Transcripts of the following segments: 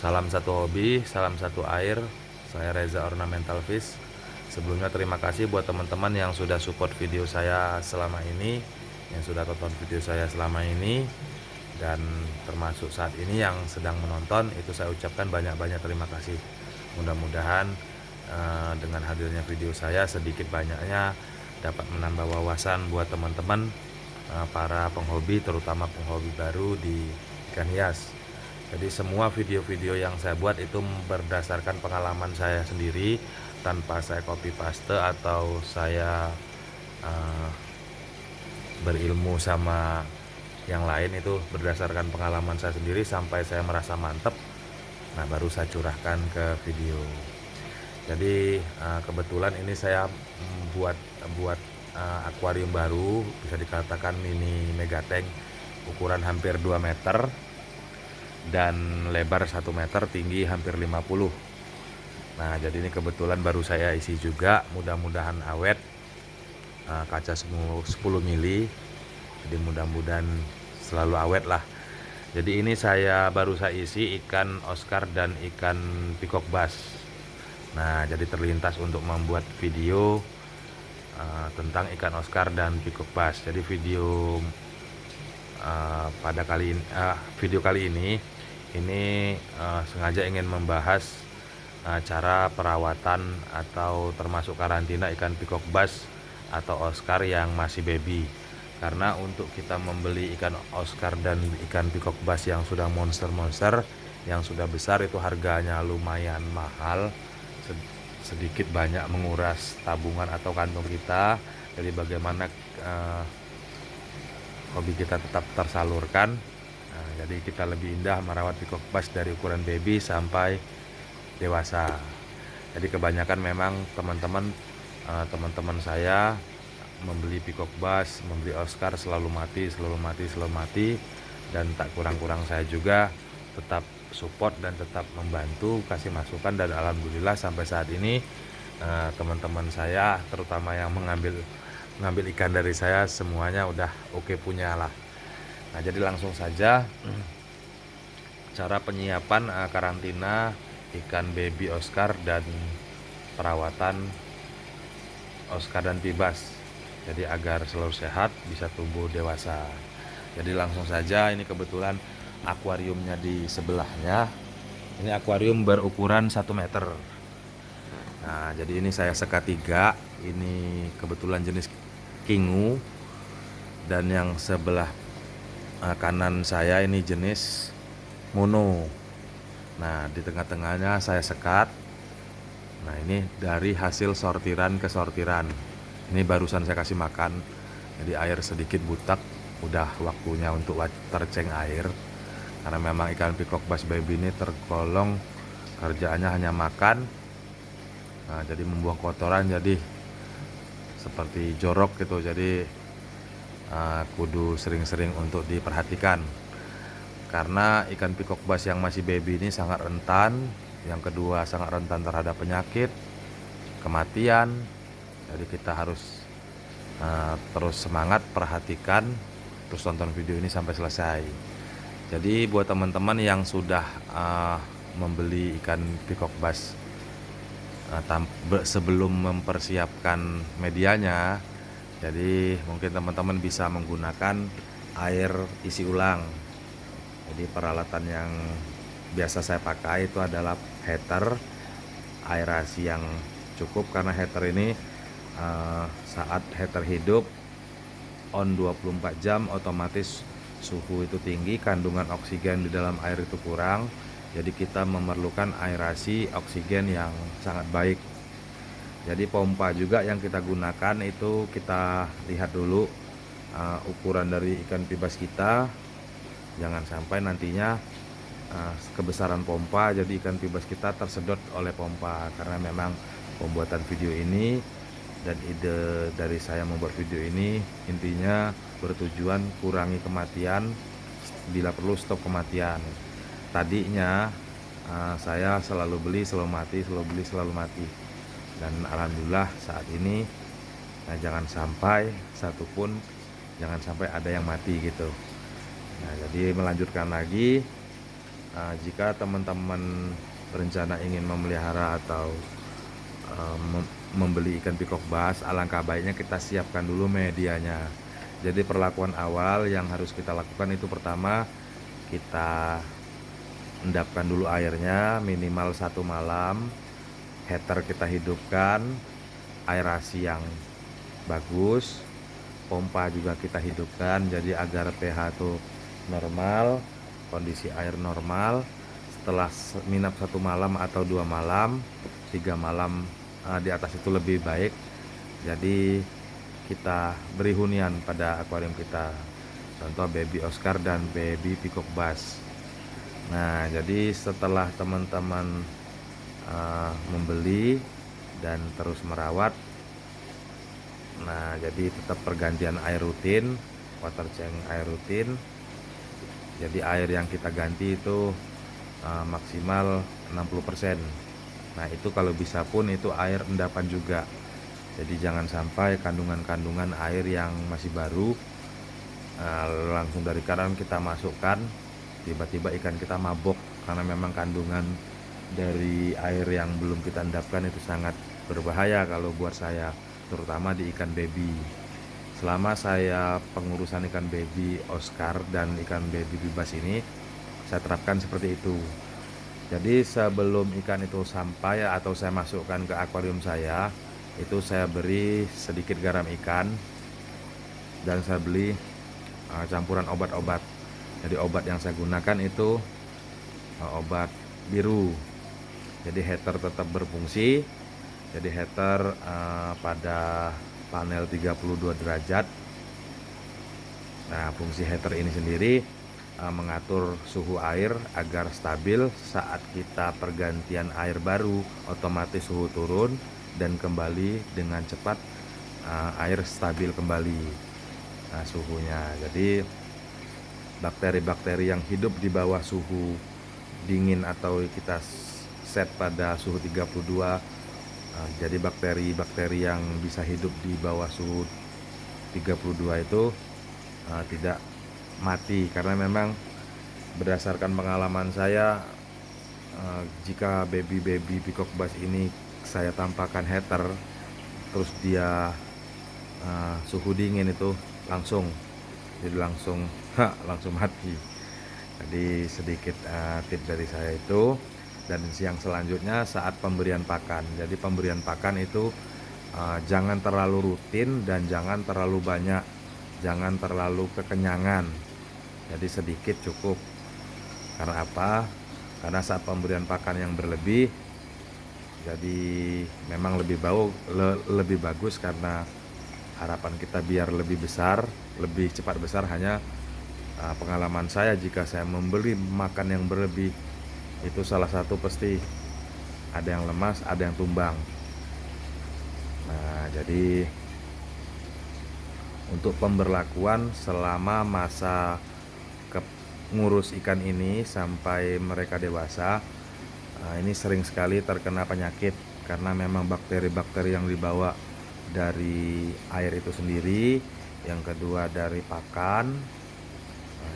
Salam satu hobi, salam satu air. Saya Reza Ornamental Fish. Sebelumnya terima kasih buat teman-teman yang sudah support video saya selama ini, yang sudah tonton video saya selama ini, dan termasuk saat ini yang sedang menonton. Itu saya ucapkan banyak-banyak terima kasih. Mudah-mudahan dengan hadirnya video saya sedikit banyaknya dapat menambah wawasan buat teman-teman para penghobi, terutama penghobi baru di ikan hias. Jadi semua video-video yang saya buat itu berdasarkan pengalaman saya sendiri, tanpa saya copy paste atau saya berilmu sama yang lain. Itu berdasarkan pengalaman saya sendiri sampai saya merasa mantep. Nah, baru saya curahkan ke video. Jadi kebetulan ini saya buat akuarium baru, bisa dikatakan mini megatank, ukuran hampir 2 meter dan lebar 1 meter, tinggi hampir 50. Nah, jadi ini kebetulan baru saya isi juga, mudah-mudahan awet. Kaca 10 mili, jadi mudah-mudahan selalu awet lah. Jadi ini baru saya isi ikan Oscar dan ikan peacock bass. Nah, jadi terlintas untuk membuat video tentang ikan Oscar dan peacock bass. Jadi video kali ini sengaja ingin membahas cara perawatan atau termasuk karantina ikan peacock bass atau Oscar yang masih baby. Karena untuk kita membeli ikan Oscar dan ikan peacock bass yang sudah monster-monster, yang sudah besar, itu harganya lumayan mahal, sedikit banyak menguras tabungan atau kantong kita. Jadi bagaimana hobi kita tetap tersalurkan. Nah, jadi kita lebih indah merawat peacock bass dari ukuran baby sampai dewasa. Jadi kebanyakan memang teman-teman saya membeli peacock bass, membeli Oscar selalu mati, dan tak kurang-kurang saya juga tetap support dan tetap membantu, kasih masukan, dan alhamdulillah sampai saat ini teman-teman saya, terutama yang mengambil ikan dari saya, semuanya udah oke punya lah. Nah, jadi langsung saja cara penyiapan karantina ikan baby Oscar dan perawatan Oscar dan Pibas, jadi agar selalu sehat, bisa tumbuh dewasa. Jadi langsung saja, ini kebetulan akuariumnya di sebelahnya. Ini akuarium berukuran 1 meter. Nah, jadi ini saya sekat 3. Ini kebetulan jenis kingu, dan yang sebelah kanan saya ini jenis mono. Nah, di tengah-tengahnya saya sekat. Nah, ini dari hasil sortiran ke sortiran. Ini barusan saya kasih makan, jadi air sedikit butek, udah waktunya untuk terceng air. Karena memang ikan peacock bass baby ini tergolong kerjaannya hanya makan. Nah, jadi membuang kotoran, jadi seperti jorok gitu. Jadi kudu sering-sering untuk diperhatikan. Karena ikan peacock bass yang masih baby ini sangat rentan. Yang kedua, sangat rentan terhadap penyakit, kematian. Jadi kita harus terus semangat, perhatikan, terus tonton video ini sampai selesai. Jadi buat teman-teman yang sudah membeli ikan peacock bass sebelum mempersiapkan medianya, jadi mungkin teman-teman bisa menggunakan air isi ulang. Jadi peralatan yang biasa saya pakai itu adalah heater, aerasi yang cukup, karena heater ini saat heater hidup on 24 jam otomatis suhu itu tinggi, kandungan oksigen di dalam air itu kurang. Jadi kita memerlukan aerasi oksigen yang sangat baik. Jadi pompa juga yang kita gunakan itu kita lihat dulu ukuran dari ikan pibas kita. Jangan sampai nantinya kebesaran pompa jadi ikan pibas kita tersedot oleh pompa. Karena memang pembuatan video ini dan ide dari saya membuat video ini intinya bertujuan kurangi kematian, bila perlu stop kematian. Tadinya saya selalu beli selalu mati, dan alhamdulillah saat ini jangan sampai ada yang mati gitu. Nah, jadi melanjutkan lagi, Jika teman-teman berencana ingin memelihara atau membeli ikan peacock bass, alangkah baiknya kita siapkan dulu medianya. Jadi perlakuan awal yang harus kita lakukan itu pertama, kita endapkan dulu airnya minimal 1 malam, heater kita hidupkan, aerasi yang bagus, pompa juga kita hidupkan jadi agar pH itu normal, kondisi air normal. Setelah minap 1 malam atau 2 malam, 3 malam di atas itu lebih baik. Jadi kita beri hunian pada akuarium kita, contoh baby Oscar dan baby peacock bass. Nah, jadi setelah teman-teman membeli dan terus merawat, nah jadi tetap pergantian air rutin, water change air rutin. Jadi air yang kita ganti itu maksimal 60%. Nah itu kalau bisa pun itu air endapan juga. Jadi jangan sampai kandungan-kandungan air yang masih baru langsung dari kanan kita masukkan, tiba-tiba ikan kita mabok, karena memang kandungan dari air yang belum kita endapkan itu sangat berbahaya kalau buat saya, terutama di ikan baby. Selama saya pengurusan ikan baby Oscar dan ikan baby bibas ini, saya terapkan seperti itu. Jadi sebelum ikan itu sampai atau saya masukkan ke akuarium saya, itu saya beri sedikit garam ikan dan saya beli campuran obat-obat. Jadi obat yang saya gunakan itu obat biru. Jadi heater tetap berfungsi. Jadi heater pada panel 32 derajat. Nah, fungsi heater ini sendiri mengatur suhu air agar stabil. Saat kita pergantian air baru, otomatis suhu turun dan kembali dengan cepat air stabil kembali suhunya. Jadi bakteri-bakteri yang hidup di bawah suhu dingin atau kita set pada suhu 32, jadi bakteri-bakteri yang bisa hidup di bawah suhu 32 itu tidak mati, karena memang berdasarkan pengalaman saya, jika baby peacock bass ini saya tampakkan heater terus dia suhu dingin itu langsung mati. Jadi sedikit tips dari saya itu. Dan yang selanjutnya saat pemberian pakan, jadi pemberian pakan itu jangan terlalu rutin dan jangan terlalu banyak, jangan terlalu kekenyangan. Jadi sedikit cukup. Karena apa? Karena saat pemberian pakan yang berlebih, jadi memang lebih bagus, karena harapan kita biar lebih besar, lebih cepat besar. Hanya pengalaman saya, jika saya memberi makan yang berlebih, itu salah satu pasti ada yang lemas, ada yang tumbang. Nah, jadi untuk pemberlakuan selama masa ngurus ikan ini sampai mereka dewasa, ini sering sekali terkena penyakit karena memang bakteri-bakteri yang dibawa dari air itu sendiri, yang kedua dari pakan.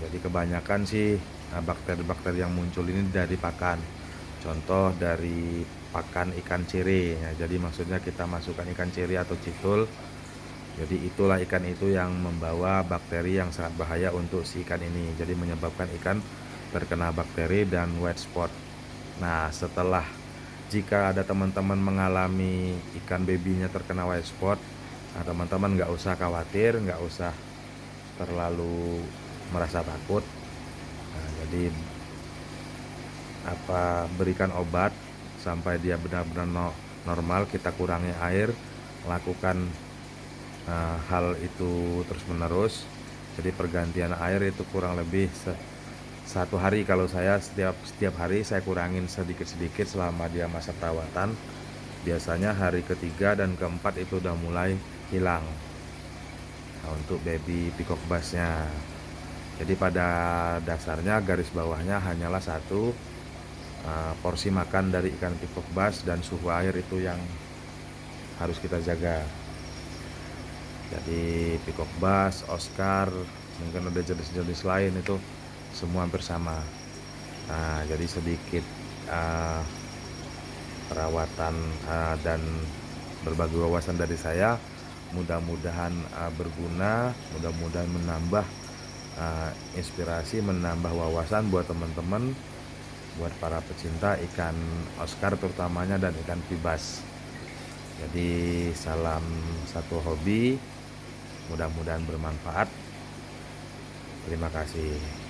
Jadi kebanyakan sih bakteri-bakteri yang muncul ini dari pakan. Contoh dari pakan ikan cere. Jadi maksudnya kita masukkan ikan cere atau citul. Jadi itulah ikan itu yang membawa bakteri yang sangat bahaya untuk si ikan ini. Jadi menyebabkan ikan terkena bakteri dan white spot. Nah, setelah jika ada teman-teman mengalami ikan babynya terkena white spot, teman-teman nggak usah khawatir, nggak usah terlalu merasa takut. Jadi berikan obat sampai dia benar-benar normal. Kita kurangi air, lakukan hal itu terus menerus. Jadi pergantian air itu kurang lebih 1 hari. Kalau saya setiap hari saya kurangin sedikit-sedikit selama dia masa perawatan. Biasanya hari ketiga dan keempat itu udah mulai hilang untuk baby peacock bassnya. Jadi pada dasarnya garis bawahnya hanyalah satu, porsi makan dari ikan peacock bass dan suhu air itu yang harus kita jaga. Jadi peacock bass, Oscar, mungkin ada jenis-jenis lain, itu semua hampir sama. Nah, jadi sedikit uh, perawatan dan berbagi wawasan dari saya, mudah-mudahan berguna, mudah-mudahan menambah inspirasi, menambah wawasan buat teman-teman, buat para pecinta ikan Oscar terutamanya dan ikan Pibas. Jadi salam satu hobi, mudah-mudahan bermanfaat. Terima kasih.